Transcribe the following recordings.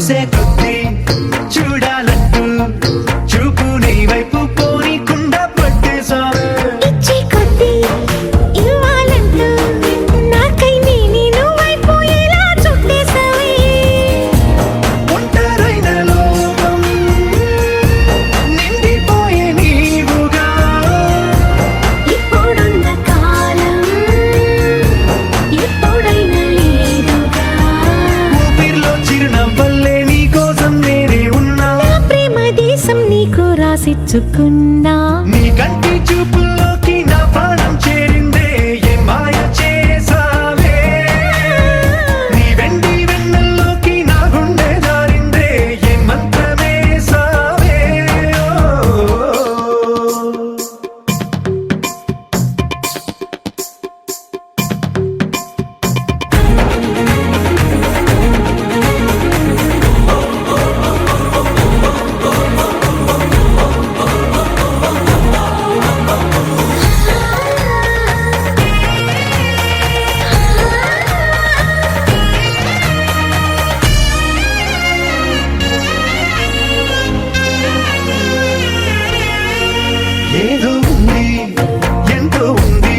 చూసే కొద్ది చూడాలంటూ చూపు నీ వైపు పోనీకుండా పట్టేసావే ఇచ్చే కొద్ది ఇవ్వాలంటూ నాకై నేను వైపు ఎలా చుట్టేసావే ఒంటరైన లోకం నిండిపోయే నీవుగా ఇప్పుడున్న కాలం ఎప్పుడైనా లేదుగా ఊపిరిలో చిరునవ్వల్లే నీ కోసం నేనే ఉన్నా నా ప్రేమ దేశం నీకు రాసిచ్చుకున్నా నీ కంటి చూపుల్లోకి నా ప్రాణం చేరిందే ఏ మాయ చేసావే నీ వెండి వెన్నెల్లోకి నా గుండె జారిందే ఏ మంత్రమేసావే ఏదో ఉంది ఎంతో ఉంది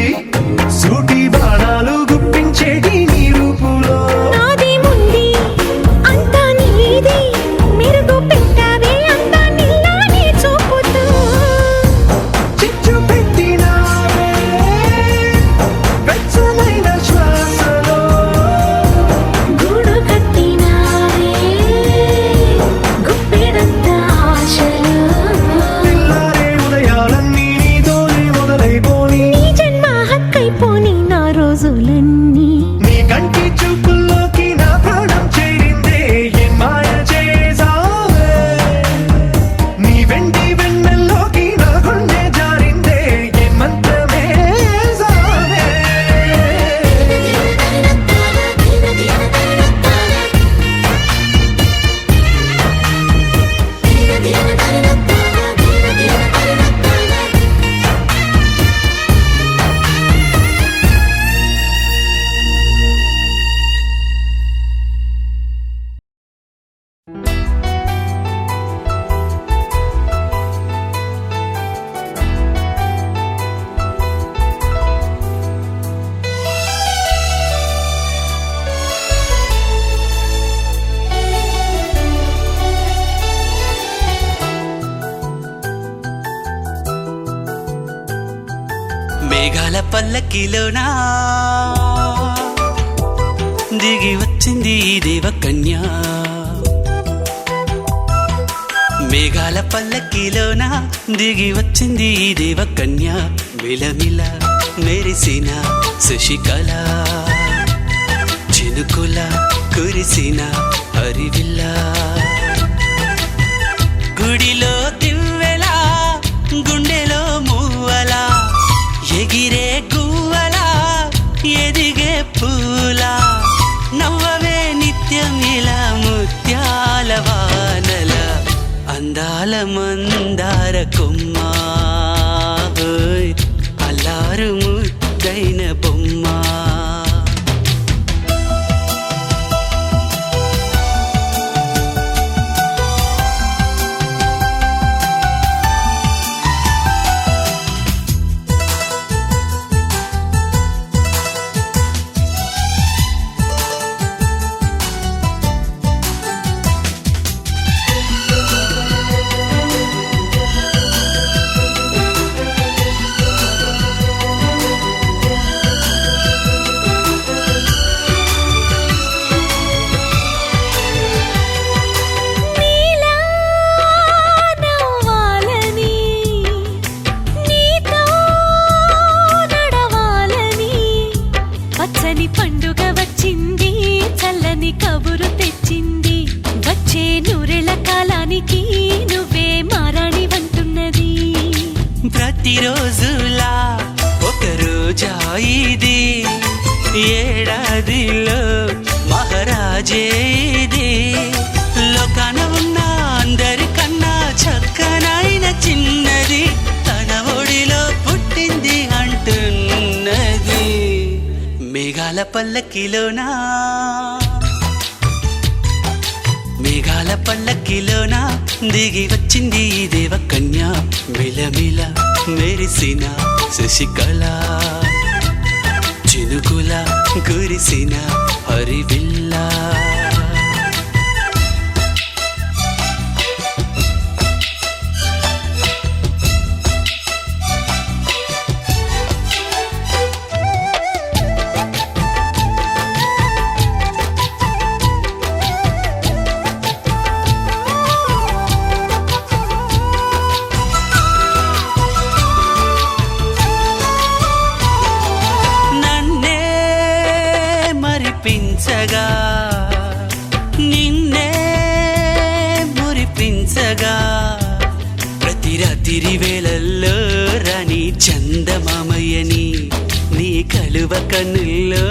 సూటి బాణాలు గుప్పించేటి నీ రూపులో నాదేముంది అంతా నీది మెరుగు పెట్టావే అంతా నీలానే చూపుతూ చిచ్చు పెట్టినావే వెచ్చమైన శ్వాసలో గూడు కట్టినావే గుప్పెడంత ఆశలు తెల్లారే ఉదయాలన్నీ నీతోనే మొదలైపోని నీ జన్మ హక్కైపోని నా రోజులన్నీ నీ కంటి చూపుల్లోకి నా ప్రాణం చేరిందే ఏ మాయ చేసావే నీ వెండి వెన్నెల్లోకి నా గుండె జారిందే ఏ మంత్రమేసావే మేఘాల పల్లకిలోనా దిగి వచ్చింది ఈ దేవకన్య మేఘాల పల్లకిలోన దిగి వచ్చింది ఈ దేవకన్య మిలమిల మెరిసిన శశికళ చినుకుల కురిసిన హరివిల్ల గుడిలో దివ్వెలా గుండెలో మూవలా ఎగిరే గువ్వలా ఎదిగే పూలా నవ్వవే నిత్యం ఇలా ముత్యాల వానల అందాల మందార కొమ్మ అల్లారు ముద్దైన బొమ్మ నీలా నవ్వాలని నీతో నడవాలని పచ్చని పండుగ వచ్చింది చల్లని కబురు తెచ్చింది వచ్చే నూరెళ్ళ కాలానికి నువ్వే మారాణి వంటున్నది ప్రతిరోజులా ఒక రోజా ఇది ఏడాదిలో మహారాజే ఇది లోకాన ఉన్న అందరికన్నా చక్కనైన చిన్నది తన ఒడిలో పుట్టింది అంటున్నది మేఘాల పల్లకిలోనా మేఘాల పల్లకిలోన దిగి వచ్చింది ఈ దేవకన్య మిలమిల మెరిసిన శశికళ చినుకుల కురిసిన హరివిల్లా మరిపించగా నిన్నే మురిపించగా ప్రతి రాత్రి వేళల్లో రాణి చందమామయ్యని నీ కలువ కన్నుల్లో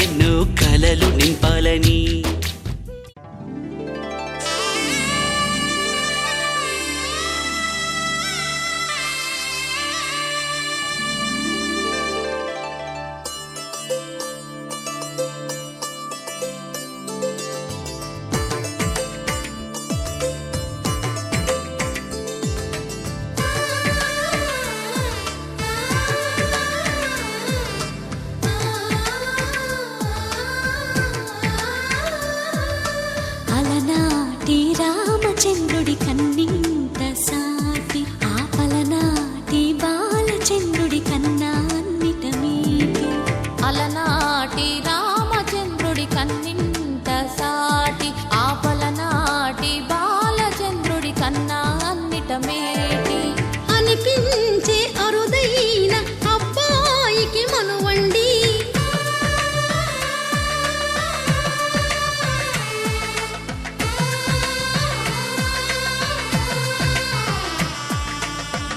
ఎన్నో కలలు నింపాలని అలనాటి రామచంద్రుడి కన్నింత సాటి ఆపలనాటి బాలచంద్రుడి కన్నా అన్నిట మీటి అలనాటి రామచంద్రుడి కన్నింత సాటి ఆపలనాటి బాలచంద్రుడి కన్నా అన్నిట మేటి అనిపించే అరుదైన అబ్బాయికి మనువండి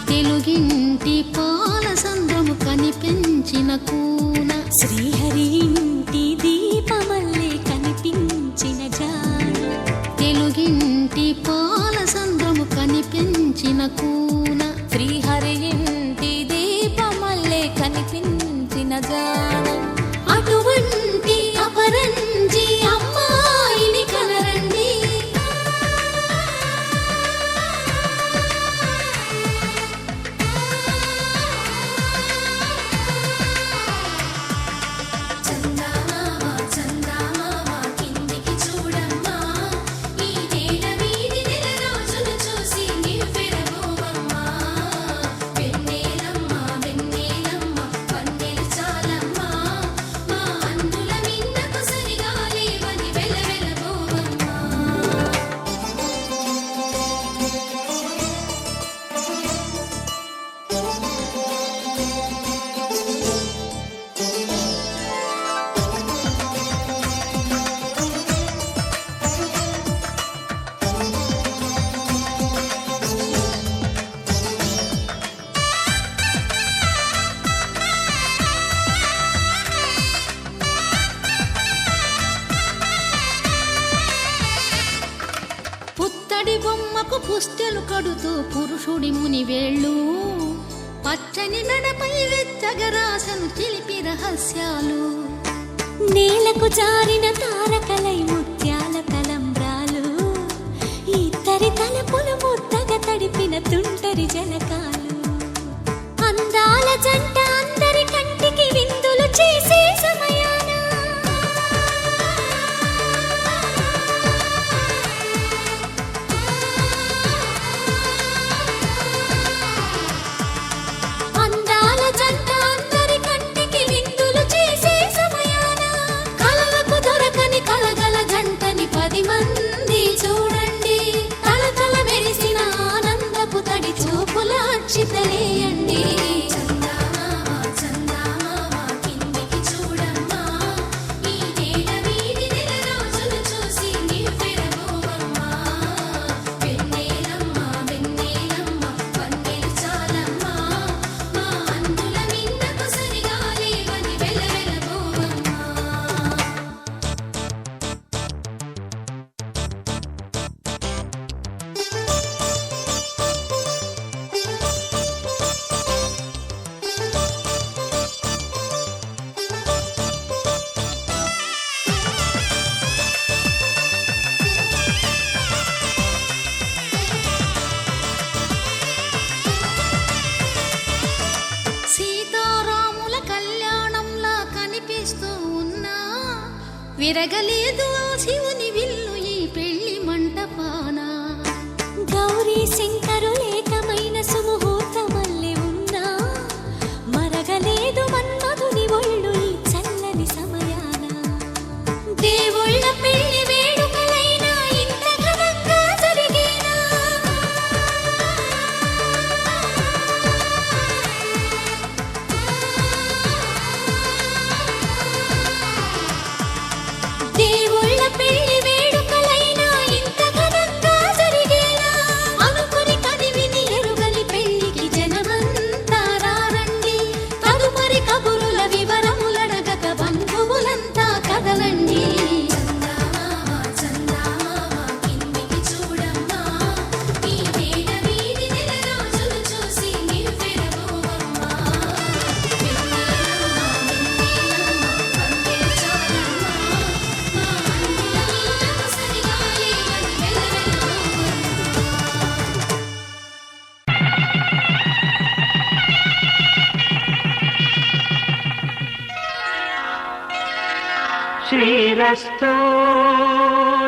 తెలుగింటి పాల సంద్రము కనిపించిన కూన శ్రీహరి ఇంటి దీపమల్లే కనిపించిన జాన తెలుగింటి పాల సంద్రము కనిపించిన కూన శ్రీహరి ఇంటి దీపమల్లే కనిపించిన జాన అటువంటి అపరంజి అమ్మాయిని కనరండి పుత్తడి బొమ్మకు పుస్తెలు కడుతూ పురుషుడి ముని వేళ్ళు పచ్చని నడపై వెచ్చగరాసను చిలిపి రహస్యాలు నేలకు జారిన తారకలై ముత్యాల తలంబ్రాలు ఇద్దరి తలపులు ముద్దగా తడిపిన తుంటరి జలకాలు అందాల జంట అందరి కంటికి విందులు చేసే సమయాన అందాల జంట అందరి కంటికి విందులు చేసే సమయాన కలలకు దొరకని కలగల జంటని 10 మంది చూడండి తలతల మెరిసిన ఆనందపు తడి చూపుల అక్షితలేయండి ఆనందిస్తూ ఉన్నా విరగలేదు ఆ శివుని విల్లు ఈ పెళ్లి మంటపాన. గౌరీ శంకరు ఏకమైన సుముహూర్తమల్లె ఉన్నా మరగలేదు మన్మధుని ఒళ్ళు ఈ చల్లని సమయాన. దేవుళ్ళ పెళ్లి వేడుకలైనా ఇంత ఘనంగా జరిగేనా? దేవుళ్ళ పెళ్లి వేడుకలైనా ఇంత ఘనంగా జరిగేనా? అనుకుని కదివిని ఎరుగని పెళ్లికి జనమంతా రారండి. తదుపరి కబురుల వివరములడగక బంధువులంతా కదలండి. చందమామ చందమామ కిందికి చూడమ్మా, ఈ వేళ వీధి నెల రోజులు చూసి నివ్వెరపోవమ్మా. వెన్నెలమ్మ వందే చాలమ్మా, మా అన్నల నీడకు సరిగాలి అని శ్రీరస్తు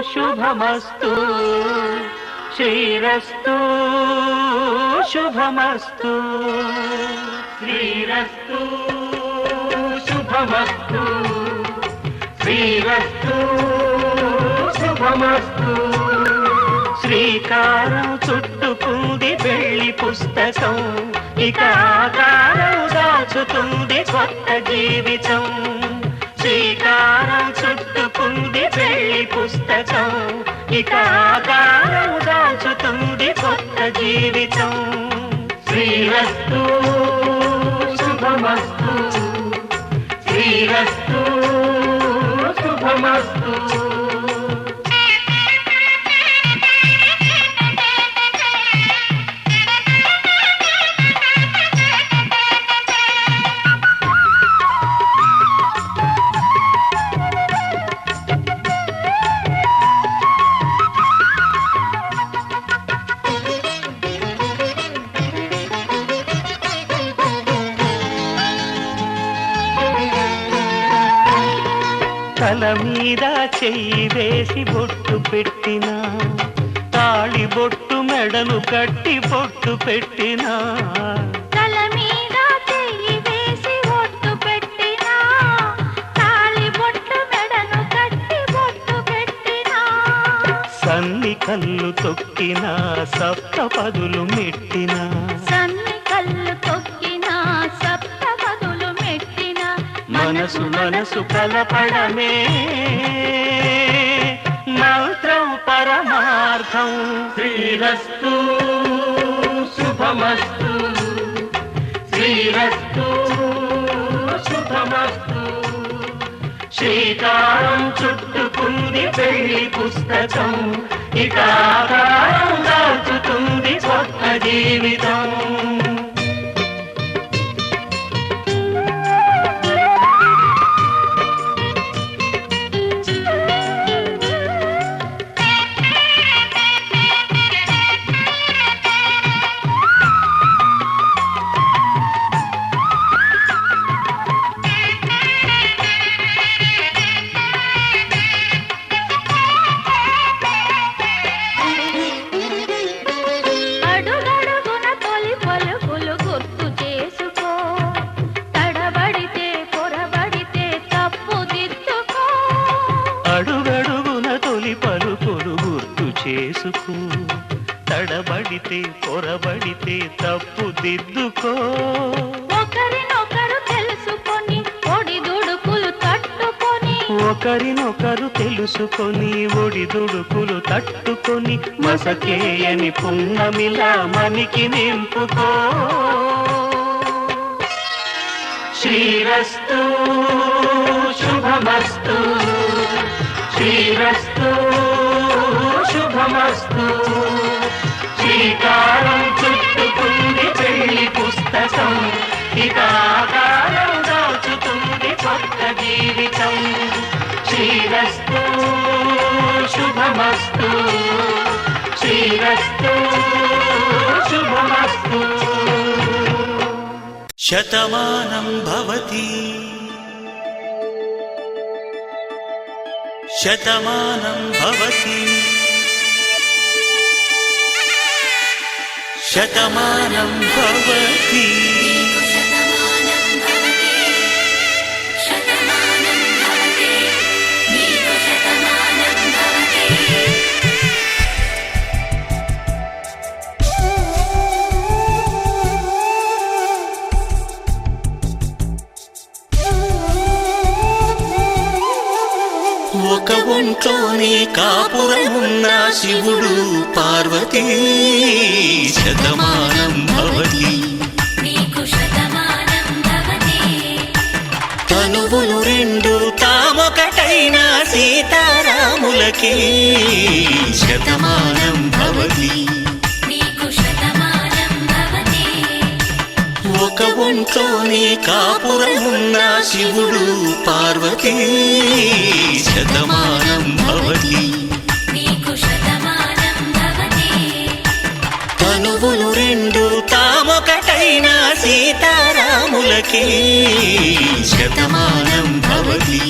శుభమస్తు, శ్రీరస్తు శుభమస్తు, శ్రీరస్తు శుభమస్తు, శ్రీరస్తు శుభమస్తు. శ్రీకారం చుట్టుకుంది పెళ్లి పుస్తకం, ఇక ఆకారం దాచుతుంది కొత్త జీవితం. శ్రీకారం చుట్టుకుంది పెళ్లి పుస్తకం, ఇక ఆకారం దాచుతుంది కొత్త జీవితం. శ్రీరస్తు శుభమస్తు, శ్రీరస్తు శుభమస్తు. తల మీద చెయ్యి వేసి బొట్టు పెట్టినా, తాళి బొట్టు మెడలు కట్టి బొట్టు పెట్టినా, తల మీద చెయ్యి వేసి బొట్టు పెట్టినా, తాళి బొట్టు మెడను కట్టి బొట్టు పెట్టినా, సన్ని కళ్ళు తొక్కినా సప్త పదులు మెట్టినా, సన్ని కళ్ళు తొక్కినా సప్త పదులు మెట్టినా, మనసు మనసు కలపడమే మంత్రం పరమార్థం. శ్రీరస్తు శుభమస్తు, శ్రీరస్తు శుభమస్తు. శ్రీకారం చుట్టుకుంది పెళ్లి పుస్తకం, ఇక ఆకారం దాచుతుంది కొత్త జీవితం. అడుగడుగున తొలి పలుకులు గుర్తు చేసుకో, తడబడితే పొరబడితే తప్పు దిద్దుకో. అడుగడుగున తొలి పలుకులు గుర్తు చేసుకో, తడబడితే పొరబడితే తప్పు దిద్దుకో. ఒకరినొకరు తెలుసుకొని ఒడిదుడుకులు తట్టుకొని, ఒకరినొకరు తెలుసుకొని ఒడిదుడుకులు తట్టుకొని, మసకేయని పున్నమిలా మనికి నింపుకో. శ్రీరస్తు శుభమస్తు, శ్రీరస్తు శుభమస్తు. శ్రీకారం చుట్టుకుంది పెళ్లి పుస్తకం, ఇక ఆకారం దాచుతుంది కొత్త జీవితం. శ్రీరస్తు శుభమస్తు, శ్రీరస్తు శుభమస్తు. శతమానం భవతి శతమానం భవతి శతమానం భవతి ఒక ఒంట్లోనే కాపురమున్న శివుడు పార్వతీ శతమానం భవతి తనువులు రెండు తామొకటైన సీతారాములకి శతమానం భవతి ఒక ఒంట్లోనే కాపురమున్న శివుడు పార్వతీ శతమానం భవతి తనువులు రెండు తామొకటైన సీతారాములకి శతమానం భవతి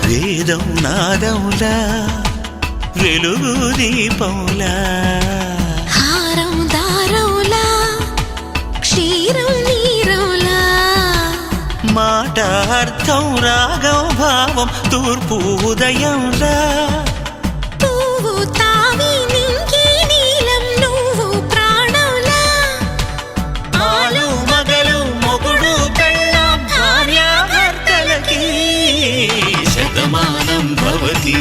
వేదం నాదములా వెలుగు దీపములా హారం దారంలా క్షీరం నీరంలా మాట అర్థం రాగం భావం తూర్పు ఉదయంలా పువ్వు తావి నింగి నీలం నువ్వు ప్రాణంలా ఆలు మగలు మొగుడు పెళ్ళాం భార్యాభర్తలకి శతమానం భవతి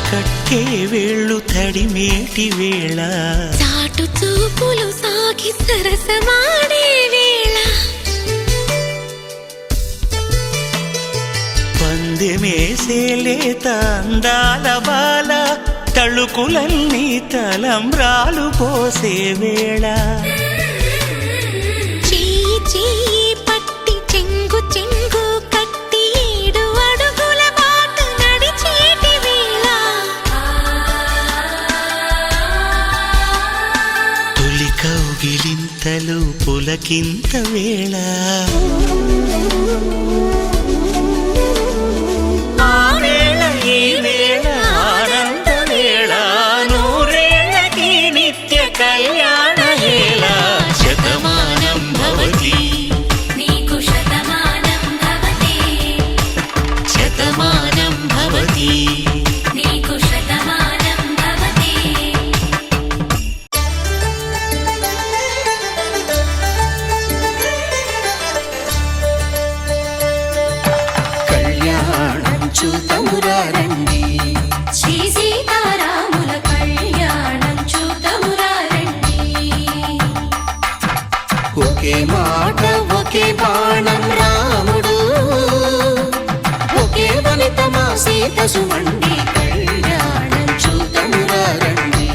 కట్టే వేళ్ళు తడిమేటి వేళ చాటు చూపులు సాగి సరసమాడే వేళ పందెమేసేలేత అందాల బాల తళుకులన్నీ తలంబ్రాలు పోసే వేళ చెయ్యి చెయ్యి పట్టి చెంగు చెంగు కట్టి 7 అడుగుల బాట నడిచేటి వేళ తొలి కౌగిలింతలు పులకింత వేళ ఆ వేళ ఈ వేళ ఆనంద వేళ నూరేళ్ళకి నిత్య కళ్యాణ వేళ శతమానం భవతి శతమానం భవతి కళ్యాణం చూతమురారండి శ్రీ సీతారాముల కళ్యాణం చూతమురారండి ఒకే మాట ఒకే బాణం రాముడు ఒకే వనిత మా సీత సుమండి కళ్యాణం చూతమురారండి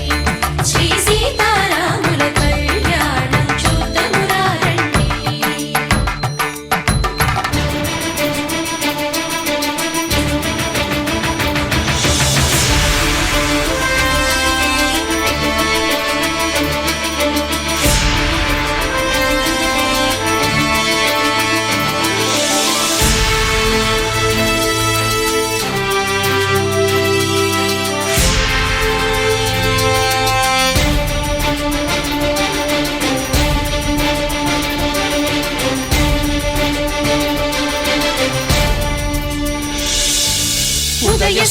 శ్రీ సీతారాముల కళ్యాణం చూతమురారండి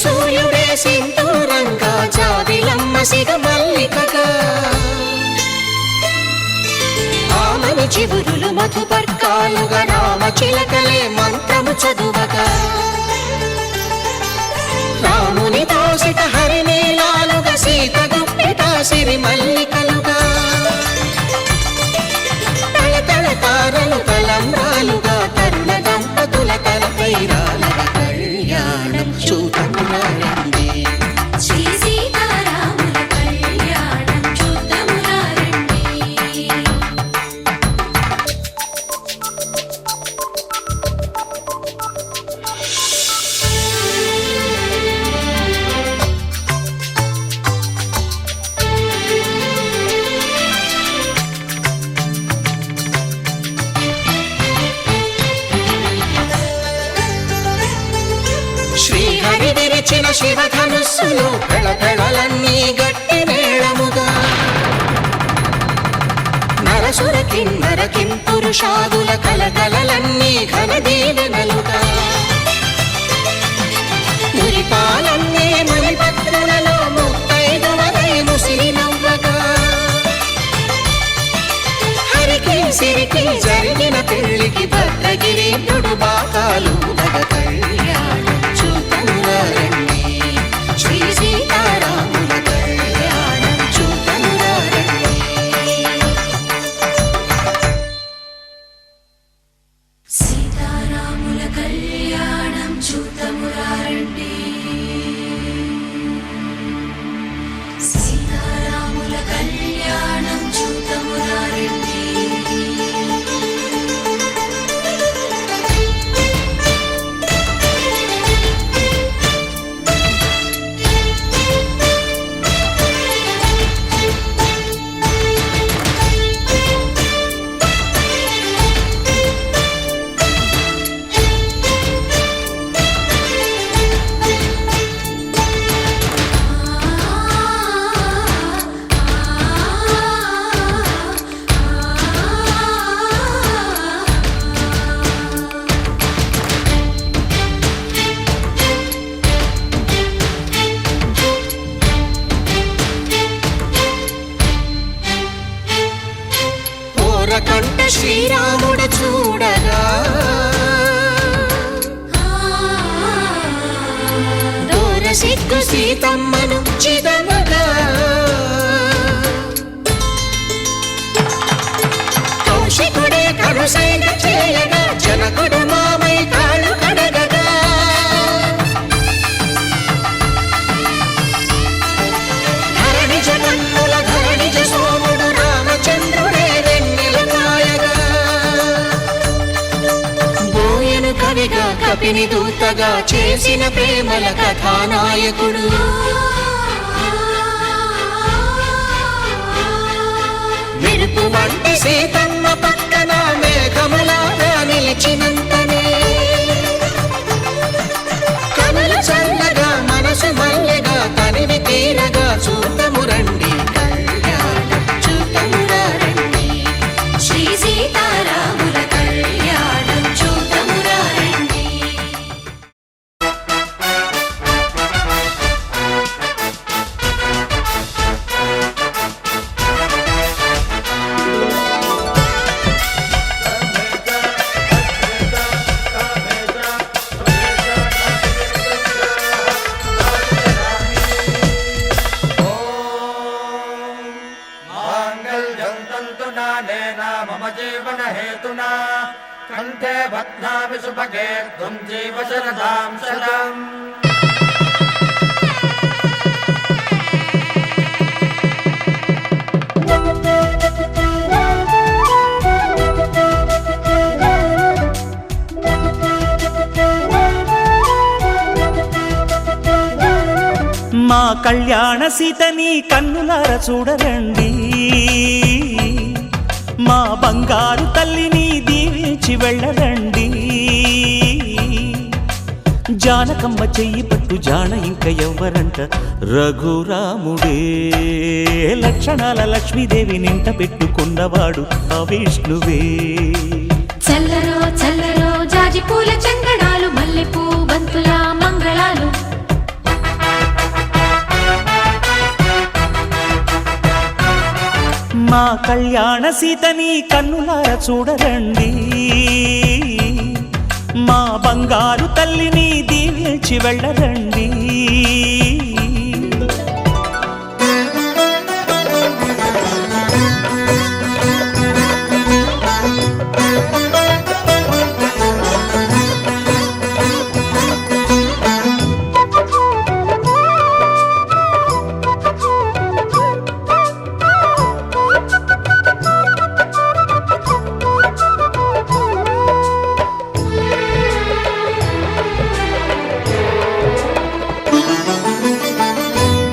సూర్యుడే సింధూరంగా జాబిలమ్మ సిగ మల్లికగా ఆమని చివురులు మధుపర్కాలుగా రామ చిలకలే మంత్రము చదువగా రాముని దోసిట హరినీలాలుగా సీత గుప్పిట సిరి మల్లికలుగా తల తారలు తలంబ్రాలుగా తరుణ దంపతుల తలపైరాలుగా కళ్యాణం చూతమురండి శ్రీ సీతారాముల కళ్యాణం చూద్దామురా రండి. శ్రీహరి విరిచిన శివధనుస్సులు పెళపెళలన్నీ గట్టి మేళముగా నరసుర కిన్నర కింపురుషాదుల కలకలలన్నీ ఘన దీవెనలుగా మురిపాలన్నీ మణిపత్రులలో ముత్తైదువలై ముసిరి నవ్వగా హరికి సిరికి జరిగిన పెళ్లికి భద్రగిరీంద్రుడు బాకాలు కళ్యాణం చూతమురండి శ్రీ సీతారాముల కళ్యాణం చూతమురండి సీతారాముల కళ్యాణం చూద్దామురా రండి. సీతారాముల కళ్యాణం చూద్దామురా రండి. కంట శ్రీరాముడు చూడగా దూర సిగ్గు సీతమ్మను చిదమగా కౌశికుడే కరుసైన చేయగా జనకుడు మామై కాళ్ళు కడగగా ధరణి జగన్నుల ధరణిజ సోముడు రామచంద్రుడే కవిగా కపిని దూతగా చేసిన ప్రేమల కథానాయకుడు మెరుపు వంటి సీతమ్మ పక్కన మేఘములాగా నిలిచినంతనే కనుల చల్లగా మనసు మల్లెగా తనివి తీరగా చూతమురండి కళ్యాణం చూతమురండి శ్రీ సీతారాముల కళ్యాణం చూతమురండి. मम जीवन हेतुना कंठे बध्नामि सुभगे त्वं जीव शरदां शरम् మా కళ్యాణ సీతని కన్నులార చూడరండి, మా బంగారు తల్లిని దీవించి వెళ్ళరండి. జానకమ్మ చెయ్యి పట్టు జాన ఇంక ఎవ్వరంట, రఘురాముడే లక్షణాల లక్ష్మీదేవి నింట పెట్టుకున్నవాడు ఆ విష్ణువే. చల్లరో చల్లరో జాజి పూల చంగడాలు, మల్లెపూ బంతుల మంగళాలు, కళ్యాణ సీతని కన్నులార చూడరండి, మా బంగారు తల్లిని దీవించి వెళ్ళరండి.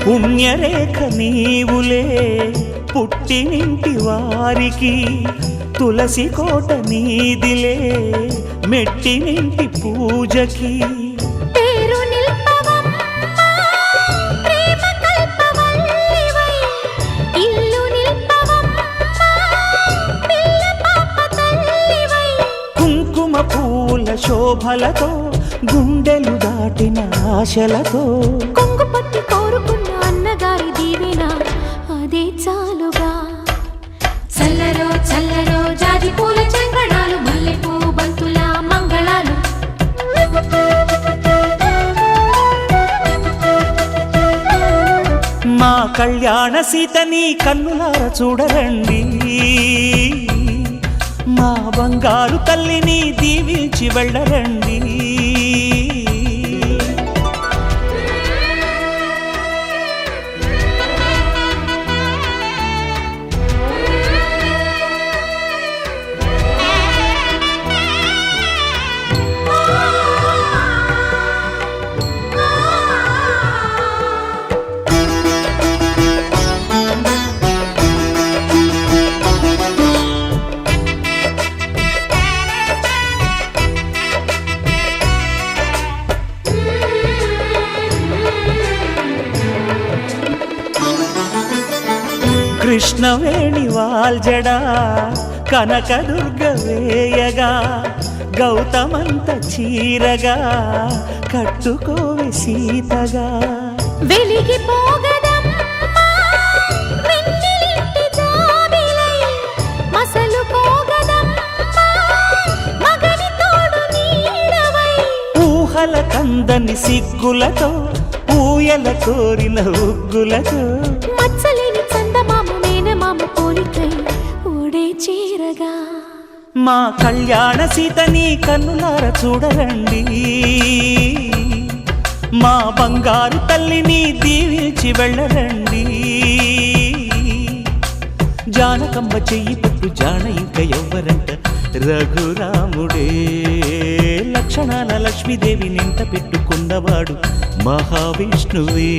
పుణ్యరేఖ నీవులే పుట్టినింటి వారికి, తులసి కోట నీదిలే మెట్టినింటి పూజకి. పేరు నిల్పవమ్మ, ప్రేమ కల్పవల్లివై, ఇల్లు నిల్పవమ్మ, పిల్ల పాప తల్లివై. కుంకుమ పూల శోభలతో గుండెలు దాటిన ఆశలతో, కొంగు పట్టి కోరుకున్న అన్నగారి దీవెన అదే చాలుగా. చల్లరో చల్లరో జాజి పూల చంగడాలు, మల్లెపూ బంతుల మంగళాలు. మా కళ్యాణ సీతని కన్నులార చూడరండి, మా బంగారు తల్లిని దీవించి వెళ్ళరండి. కృష్ణవేణి వాల్జడా కనకదుర్గ వేయగా, గౌతమంత చీరగా కట్టుకోవే సీతగా. వెలిగిపోగదమ్మా వెన్నెలింటి జాబిలై, మసలుకోగదమ్మా మగని తోడు నీడవై. ఊహల కందని సిగ్గులతో ఊయల కోరిన ఉగ్గులతో, మచ్చలేని చందమామ మేనమామ పోలికై ఓడే చీరగా. మా కళ్యాణ సీతని కన్నులార చూడరండి, మా బంగారు తల్లిని దీవించి వెళ్ళరండి. జానకమ్మ చెయ్యి పట్టు జాన ఇంక ఎవ్వరంట, రఘురాముడే. లక్షణాల లక్ష్మీదేవి నింట పెట్టుకున్నవాడు మహావిష్ణువే.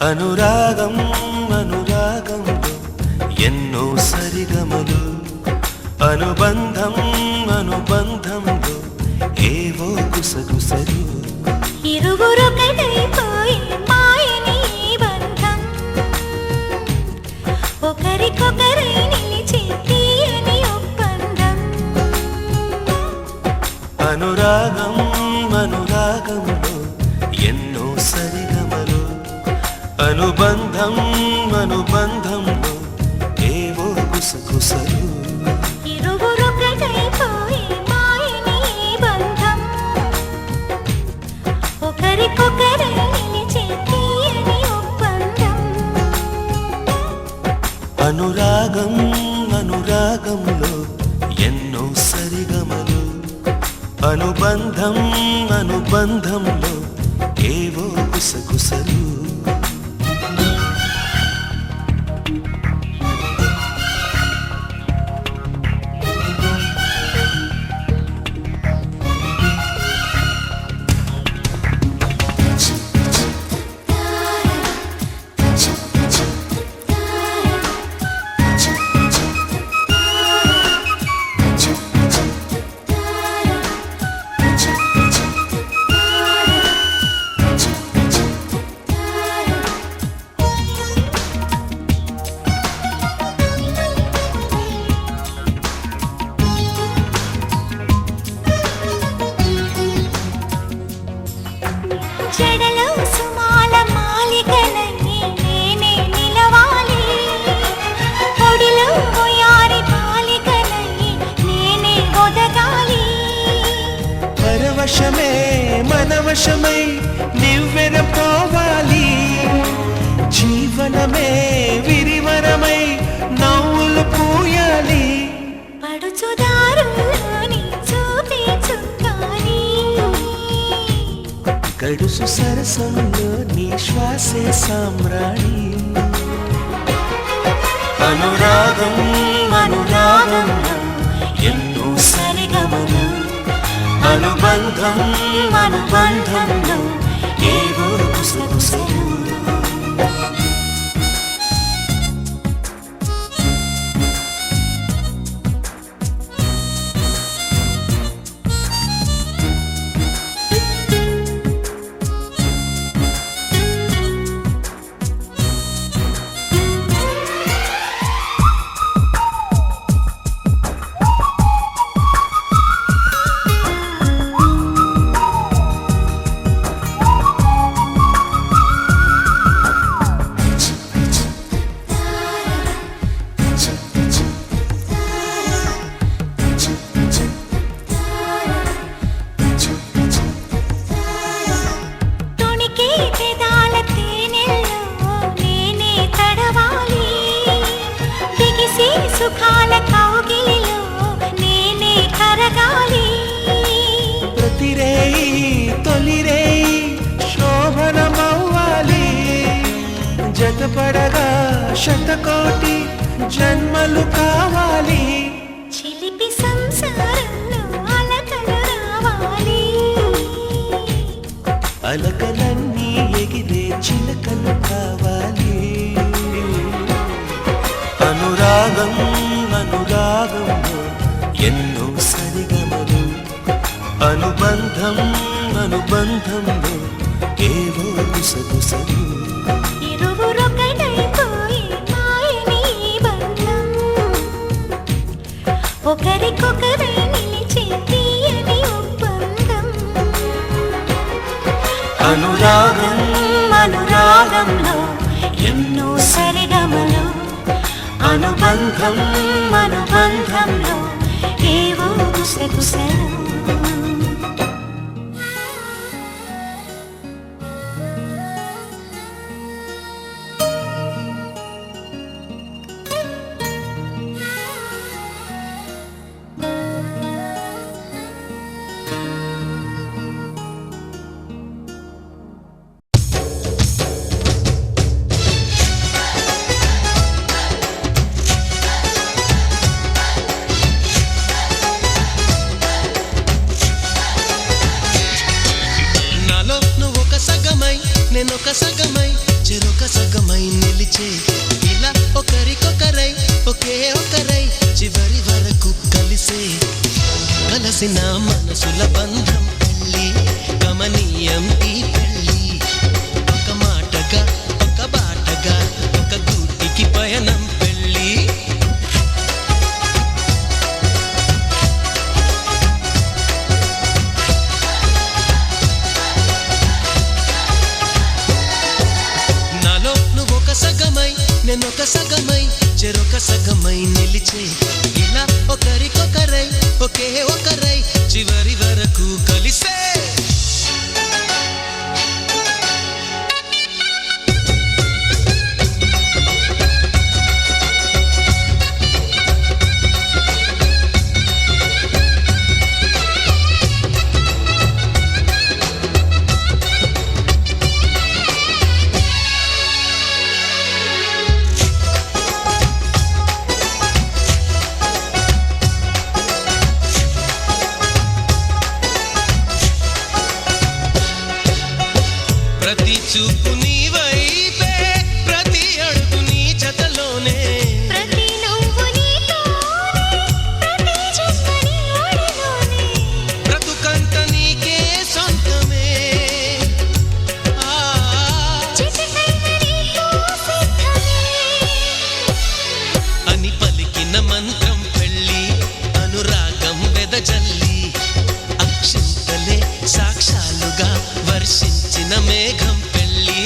అనురాగం అనురాగంలో ఎన్నో సరిగమలు అనుబంధం అనుబంధంలో ఏవో గుసగుసలు ఇరువురొకటైపోయి మాయని ఈ బంధం ఒకరికొకరై నిలిచి తీయని ఒప్పందం అనురాగం అనురాగంలో ఎన్నో సరిగమలు అనుబంధం అనుబంధంలో ఏవో గుసగుసలు ఇరువురొకటైపోయి మాయని ఈ బంధం ఒకరికొకరై నిలిచి తీయని ఒప్పందం అనురాగం అనురాగంలో ఎన్నో సరిగమలు అనుబంధం అనుబంధంలో ఏవో గుసగుసలు జడలో సుమాల మాలికలన్నీ నేనే నిలవాలి పొడిలో పోయారి బాలికలన్నీ నేనే ఒదగాలి పరవశమే మనవశమై నివ్వెరపోవాలి జీవనమే విరివరమై నవ్వులు పూయాలి పడుచుదారులోని చూపే చుక్కాని గడుసు సరసంలో నీ శ్వాసే సామ్రాణి అనురాగం అనురాగంలో ఎన్నో సరిగమలు అనుబంధం అనుబంధంలో ఏవో గుసగుసలు తొణికే పెదాల తేనెల్లో నేనే తడవాలి బిగిసి సుఖాల కౌగిలిలో నేనే కరగాలి ప్రతిరేయి తొలిరేయి శోభనమవ్వాలి జతపడగా శతకోటి జన్మలు కావాలి చిలిపి సంసారంలో అలకలు రావాలి అలకలన్నీ ఎగిరే చిలకలు కావాలి అనురాగం అనురాగంలో ఎన్నో సరిగమలు అనుబంధం అనుబంధంలో ఏవో గుసగుసలు ఇరువురొకటైపోయి మాయని ఈ బంధం ఒకరికొకరై నిలిచి తీయని ఒప్పందం అనురాగం అనురాగంలో ఎన్నో సరిగమలు అనుబంధం అనుబంధంలో ఏవో గుసగుసలు నేనొక సగమై చెరొక సగమై నిలిచే ఇలా ఒకరికొకరై ఒకే ఒకరై చివరి వరకు కలిసే కలసిన మనసుల బంధం పెళ్ళి గమనీయం ఈ పెళ్ళి ఒక మాటగా ఒక బాటగా ఒక గూటికి పయనం పెళ్ళి నాలో నువ్వొక సగమై నేనొక సగమై చెరొక సగమై నిలిచే ఇలా ఒకరికొకరై ఒకే ఒకరై చివరి వరకు కలిసే ప్రతి చూపు నీ వైపే ప్రతి అడుగు నీ జతలోనే ప్రతి నవ్వు నీతోనే ప్రతి జన్మ నీ ఒడిలోనే బ్రతుకంత నీకే సొంతమే చిటికైన నీకు సిద్ధమే అని పలికిన మంత్రం పెళ్ళి అనురాగం వెదజల్లి అక్షింతలే సాక్షాలుగా వర్షించిన మేఘం పెళ్ళి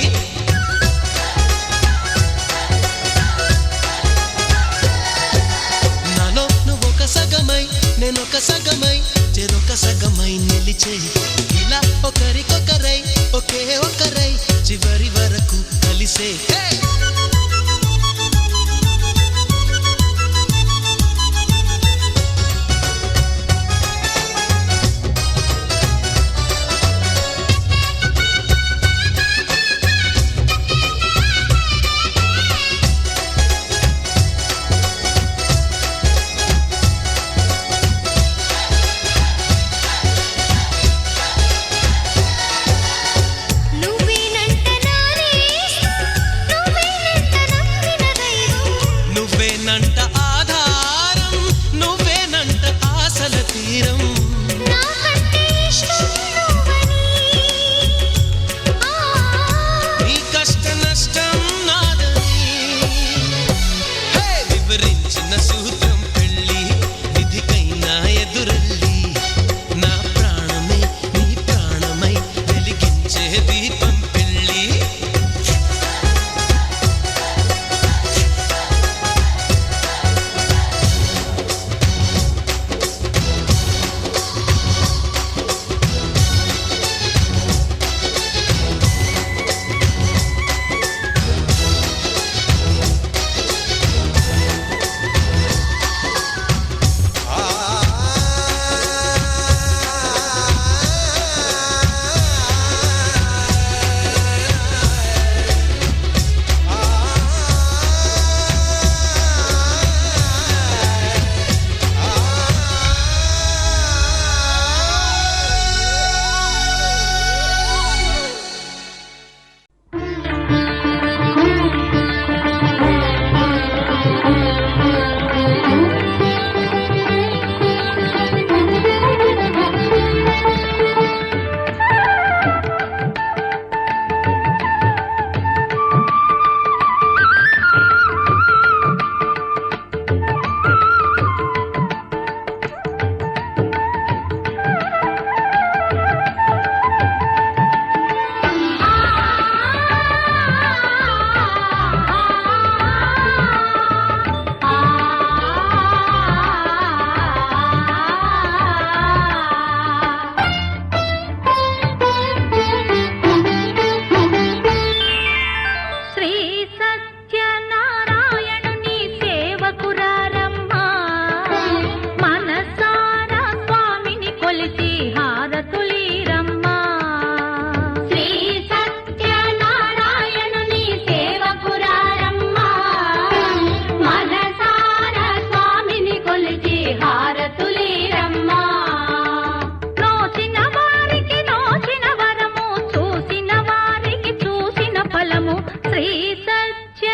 మంగళము శ్రీ సత్యనారాయణుని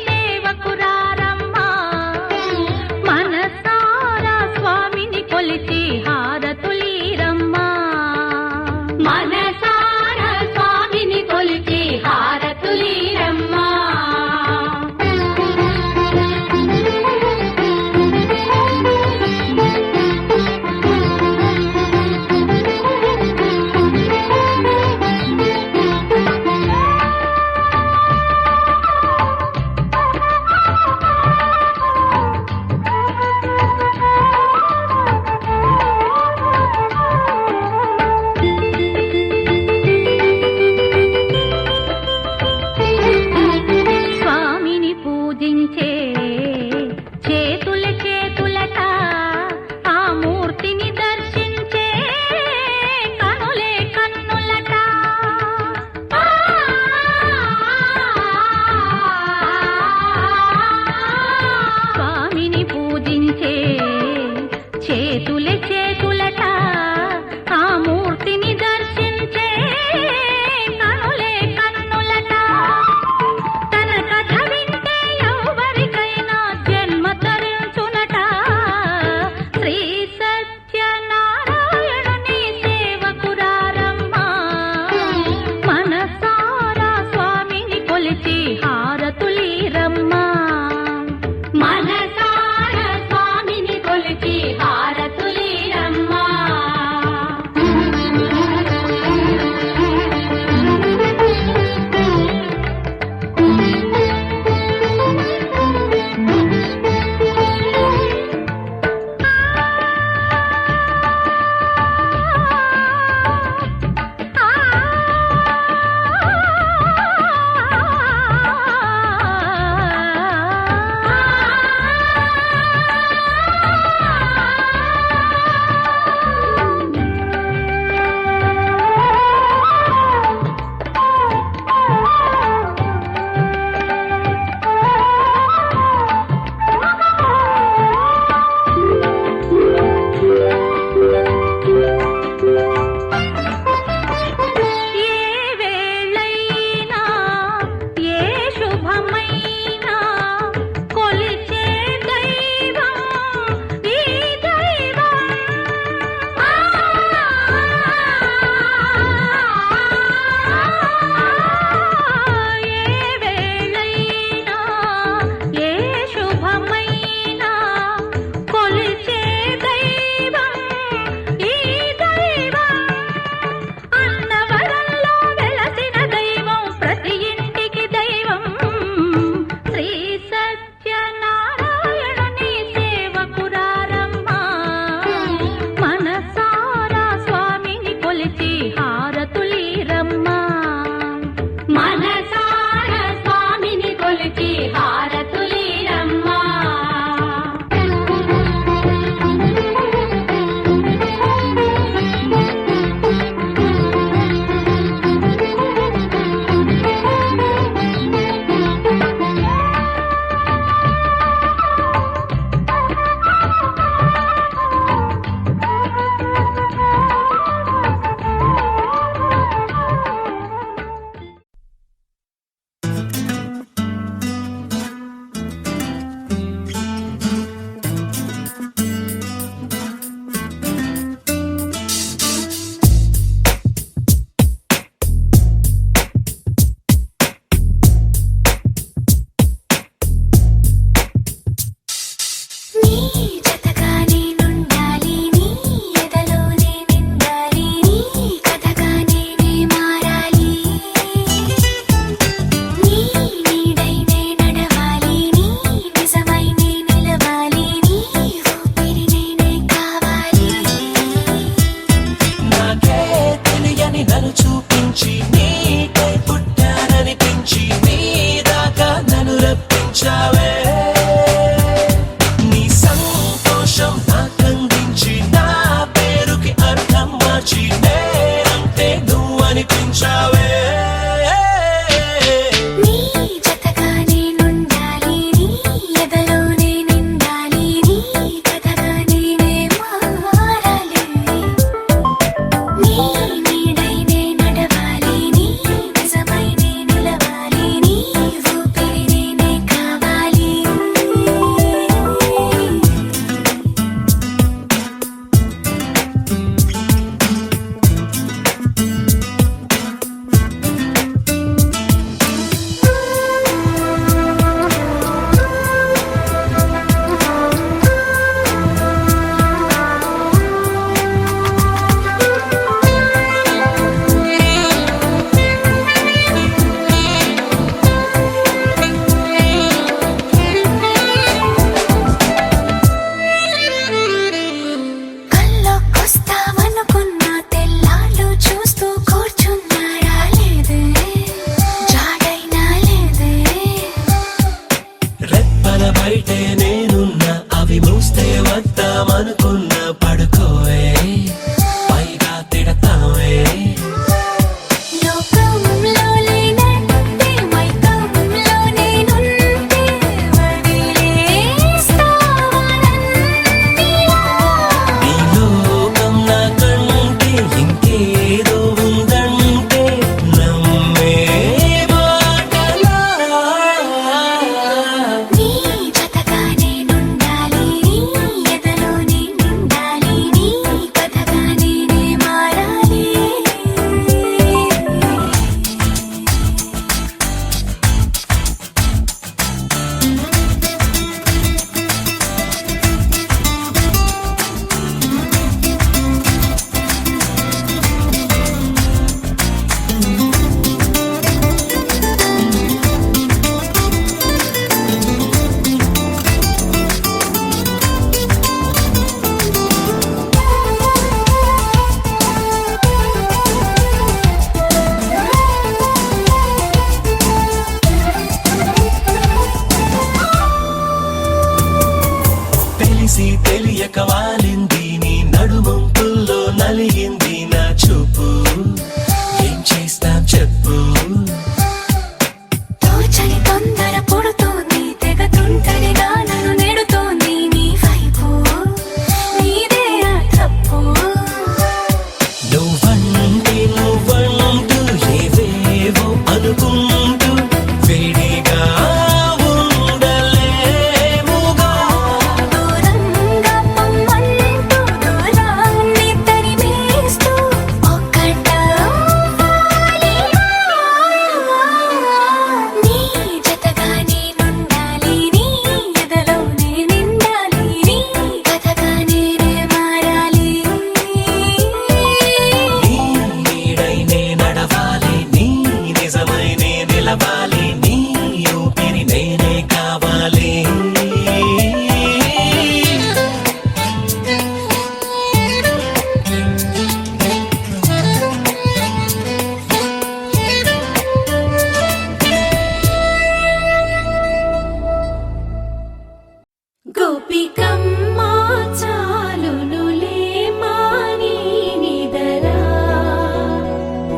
సేవకురారమ్మా మనసారా స్వామిని కొలిచి హారతులీరమ్మా మనసారా స్వామిని కొలిచి హారతులీరమ్మా తలుచుకుంటూ వేడిగా ఉండలేముగా. దూరంగా పొమ్మంటూ దూరాన్ని తరిమేస్తూ ఒక్కటవ్వాలి. నీ జతగా నేనుండాలి, నీ ఎదలో నేనిండాలి, నీ కథగా నేనే మారాలి. నీ నీడై నే నడవాలి, నీ నిజమై నే నిలవాలి, నీ ఊపిరి నేనే కావాలి. గోపికమ్మ చాలునులే మాని నిదరా,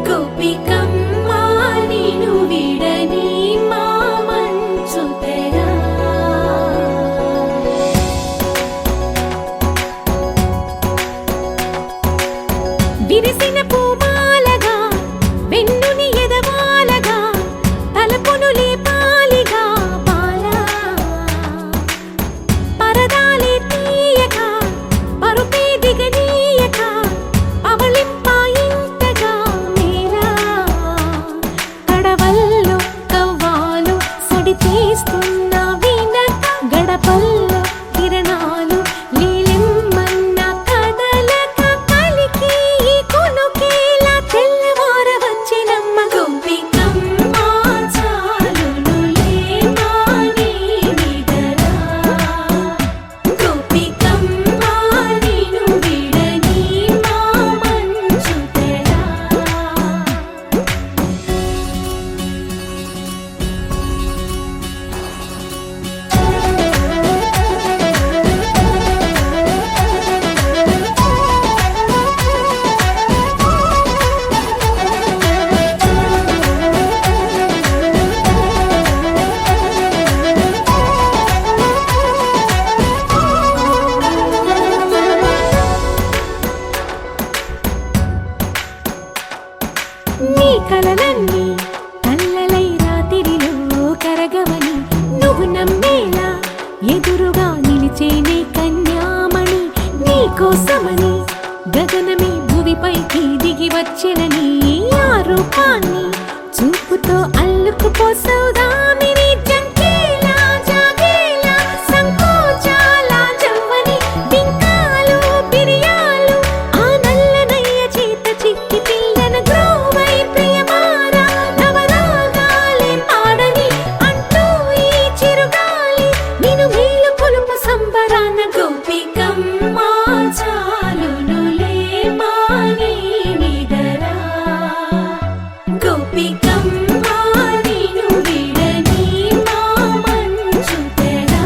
గోపికమ్మ నిను విడని మా మంచు తెరా. విరిసిన పూమాలగా వెన్నుని ఎదవాలగా తలపును లేపాలిగా బాలా. పరదాలే తీయక పరుపే దిగనీయక అవళింపాయింతగా మేరా. కడవల్లో కవ్వాలు సడి తీస్తున్న వినక గడపల్లో కిరణాలు నీలిమ్మన్న కదలక కలికి ఈ కొనుకేలా తెల్లవార వచ్చినమ్మ. గోపికమ్మ చాలునులే మాని నిదరా, గోపికమ్మ నిను విడని మా మంచు తెరా. నీ కలలన్నీ కల్లలై రాత్రిలో కరగవని నువ్వు నమ్మేలా ఎదురుగా నిలిచేనే కన్యామణి. నీ కోసమని గగనమే భువిపైకి దిగి వచ్చినని ఆ రూపాన్ని చూపుతో అల్లుకుపోసౌదామిని. జంకేలా జాగేలా సంకోచాల జవ్వని బింకాలు బిరియాలు ఆ నల్లనయ్య చేత చిక్కి పిల్లన గ్రోవై ప్రియమారా. నవరాగాలే పాడని అంటూ ఈ చిరుగాలి నిను మేలు కొలుపు సంబరాన. గోపికమ్మ చాలునులే మాని నిదరా, గోపికమ్మ నిను విడని మా మంచు తెరా.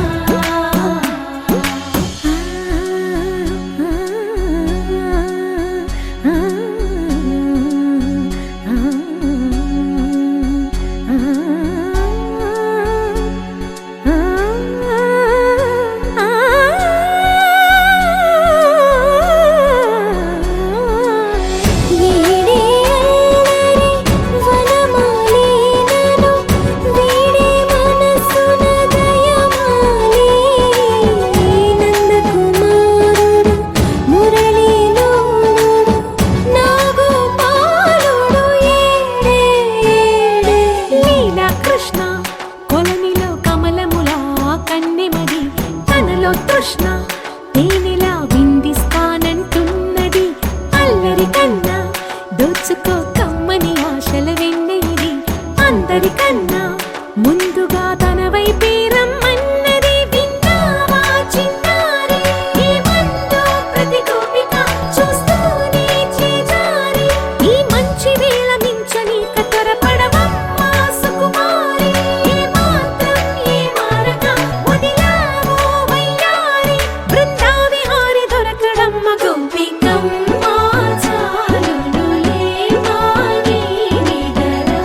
వీడే అల్లరి వనమాలినను, వీడే మనసున దయమాలి. నందకుమారుడు మురళీలోనుడు నాగోపాలుడు ఏడే ఏడే. లీలా కృష్ణ కొలనిలో కమలములా కన్నెమది తనలో తృష్ణ తేనెలా విందిస్తానంటున్నది. అల్లరి కన్నా దోచుకో కమ్మని ఆశల వెన్నెయిది. అందరికన్నా ముందుగా తన వైపే రమ్మన్నది. విన్నావా చిన్నారి ఏమందో ప్రతి గోపిక చూస్తూనే చేజారి. ఈ మంచి వేళ మించని కతరపడవమ్మ సుకుమారి. ఏ మాత్రం ఏ మారక వదిలావో వయ్యారి. బృందావిహారి దొరకడమ్మ. గోపికమ్మ చాలునులే మాని నిదరా,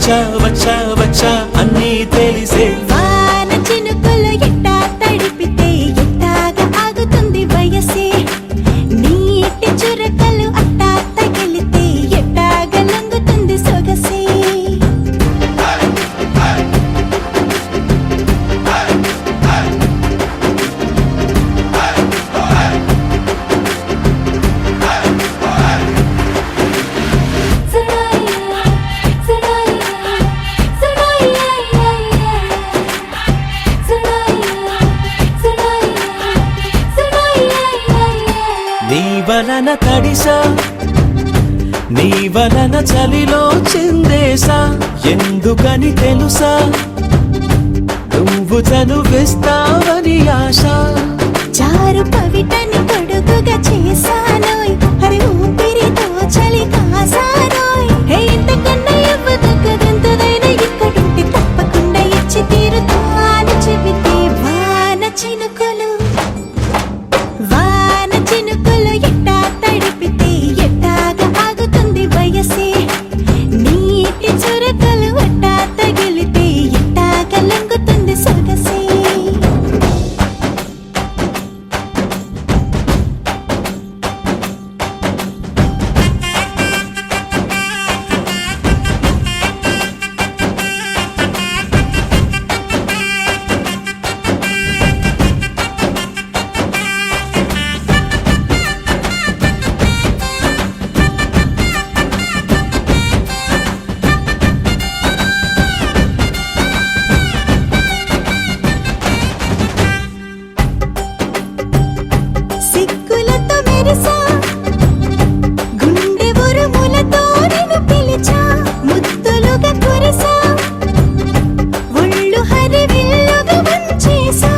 వచ్చా వచ్చా వచ్చా అన్నీ తెలిసే వాన చినుకులు ఎట్టా తడిపితే ఎట్టాగా ఆగుతుంది వయసే నీటి చురకలు అట్టా తగిలితే ఎట్టాగా లొంగుతుంది సొగసే నీ వలన తడిసా నీ వలన చలిలో చిందేసా ఎందుకని తెలుసా నువ్వు చనువిస్తావని ఆశ చారు పవిటని పొడుగుగా చేశానోయ్ హరి ఊపిరితో చలి కాసానోయ్ హే ఇంతకన్నా ఇవ్వదగ్గదెంతదైనా ఇక్కడుంటే తప్పకుండా ఇచ్చి తీరుతాను చెబితే వాన చినుకులు ఎట్టా తడిపితే ఎట్టాగా ఆగుతుంది వయసే నీటి చురకలు అట్టా తగిలితే ఎట్టాగా లొంగుతుంది సొగసే సిక్కులతో మెరిసా గుండె ఉరుములతో నిన్ను పిలిచా ముద్దులుగా కురిసా ఒళ్ళు హరివిల్లుగా వంచేసా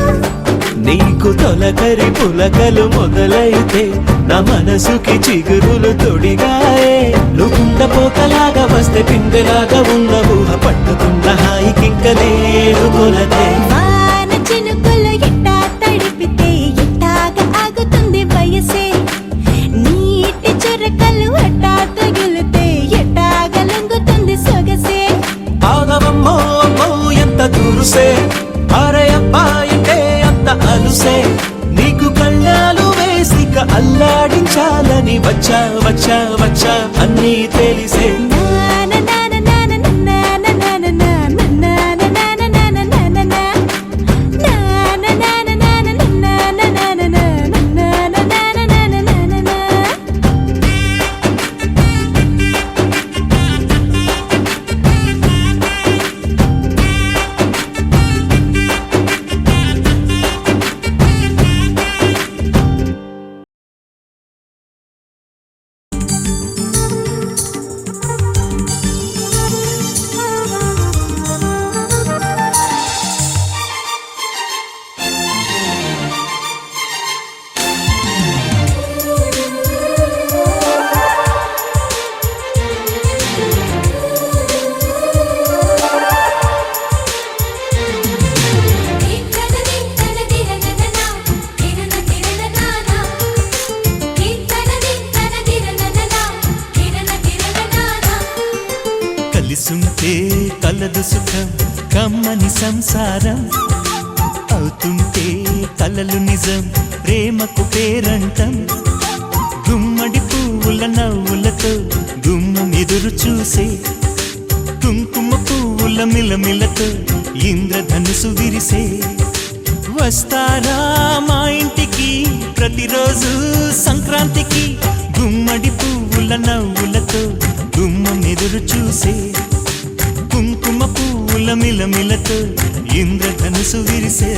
నీకు తొలకరి పులకలు మొదలైతే నా మనసుకి చిగురులు తొడిగాయే నువ్వుండ పోకలాగా వస్తే పిందెలాగా ఉన్న ఊహ పట్టుకున్న హాయికింక లేదు కొలతే వాన చినుకులు ఎట్టా తడిపితే ఎట్టాగా ఆగుతుంది వయసే నీటి చురకలు అట్టా తగిలితే ఎట్టాగా లొంగుతుంది సొగసే ఆగవమ్మో అమ్మో ఎంత దూరుసే అరే అబ్బాయితే అంత అలుసే నీకు కళ్ళాలు వేసిక అల్లాడించాలని వచ్చా వచ్చా వచ్చా అన్నీ తెలిసే కలిసుంటే కలదు సుఖం కమ్మని సంసారం అవుతుంటే కలలు నిజం ప్రేమకు పేరంటం గుమ్మడి పువ్వుల నవ్వులతో గుమ్మం ఎదురు చూసే కుంకుమ పువ్వుల మిలమిలతో ఇంద్రధనుసు విరిసే వస్తారా మా ఇంటికి ప్రతిరోజు సంక్రాంతికి గుమ్మడి పువ్వుల నవ్వులతో గుమ్మం ఎదురు చూసే కుంకుమ పువ్వుల మిలమిలతో ఇంద్రధనుసు విరిసే